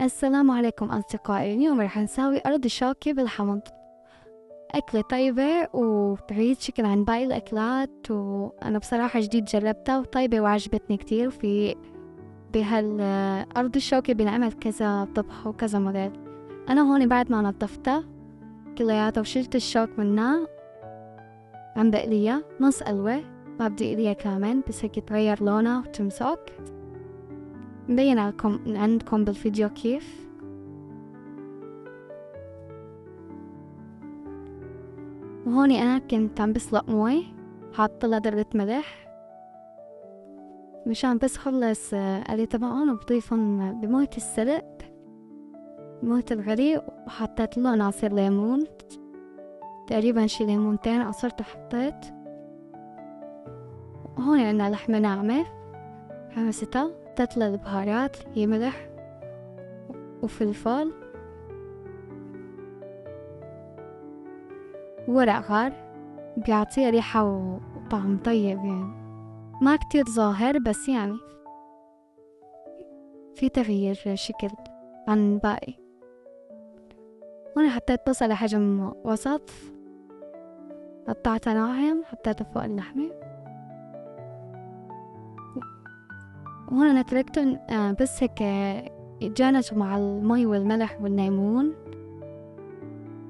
السلام عليكم أصدقائي، اليوم رح نساوي أرض شوكي بالحمض. أكلة طيبة وتغيير شكل عن باقي الأكلات، وأنا بصراحة جديد جربتها وطيبة وعجبتني كتير. وفي بهالأرض الشوكي بنعمل كذا طبخ وكذا موديل. أنا هون بعد ما نظفتها كلياتها وشلت الشوك منها عم بقليها نص قلوة، ما بدي قليها كامل بس هيك يتغير لونها وتمسك. مبين عندكم بالفيديو كيف. وهوني أنا كنت عم بسلق موي، حاطلها درة ملح مشان بس خلص قلي تبعهم، وبضيفهم بموية السلق موية الغلي، وحطيت له عصير ليمون، تقريبا شي ليمونتين عصرت وحطيت. وهون عنا لحمة ناعمة حمستها، حطيت لها البهارات هي ملح وفلفل وورق غار، بيعطيها ريحة وطعم طيب، يعني ما كتير ظاهر بس يعني في تغيير شكل عن باقي. هون حطيت بصلة حجم وسط، قطعتها ناعم حطيتها فوق اللحمة. وهون أنا تركتهم بس هيك يتجانسوا مع المي والملح والليمون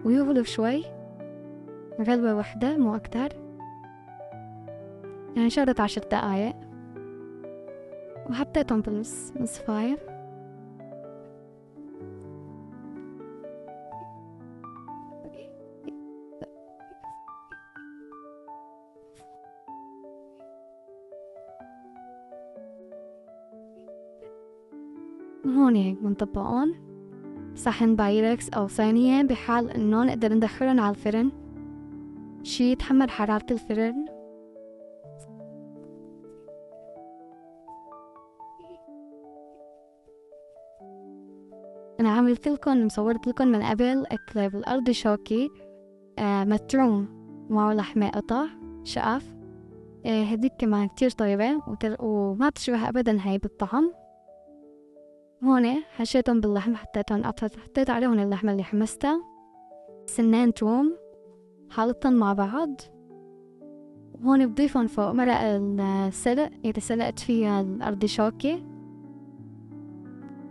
ويغلوا شوي، غلوة وحدة مو أكتر، يعني شغلت 10 دقايق، وحطيتهم بالمصفاية. هون هيك بنطبقون صحن بايركس أو صينية، بحال إنه نقدر ندخلن على الفرن شي يتحمل حرارة الفرن. أنا مصورت لكم من قبل أكلة بالأرض شوكي متروم معه لحمة قطع شقف، هديك كمان كتير طيبة وما بتشبه أبدا هاي بالطعم. هون حشيتهم باللحم، حطيت عليهم اللحمة اللي حمستها، سنين توم حالتهم مع بعض. هون بضيفهم فوق مرق السلق اللي سلقت فيها الأرض شوكي،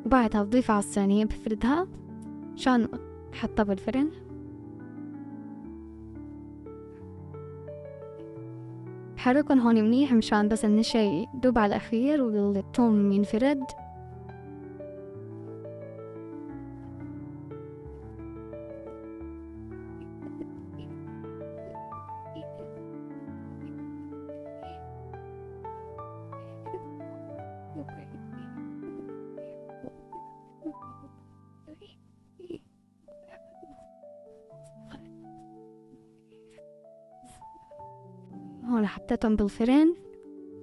وبعدها بضيفها على الصينية بفردها عشان حطها بالفرن. بحركن هون منيح مشان بس النشا يدوب على الأخير والثوم ينفرد. هون حطيتهم بالفرن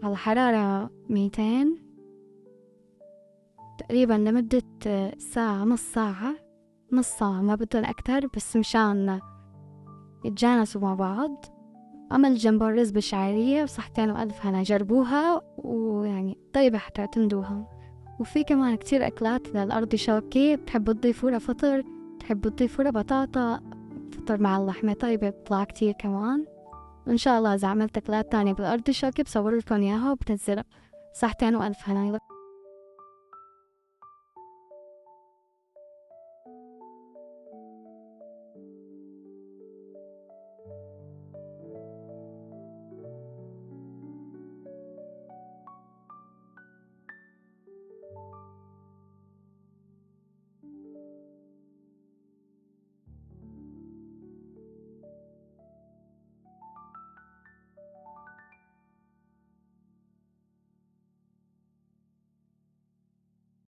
على حرارة 200 تقريبا لمدة ساعة، نص ساعة ما بدهم أكتر، بس مشان يتجانسوا مع بعض. عمل جنبه رز بالشعرية وصحتين وألف هنا، جربوها ويعني طيبة حتعتمدوها. وفي كمان كتير أكلات للأرض شوكي، بتحبوا تضيفوا لها فطر، بتحبوا تضيفوا لها بطاطا، فطر مع اللحمة طيبة بتطلع كتير كمان. وإن شاء الله إذا عملت أكلات تانية بالأرض الشوكي بصور لكم إياها وبتنزلها. صحتين وألف هنا.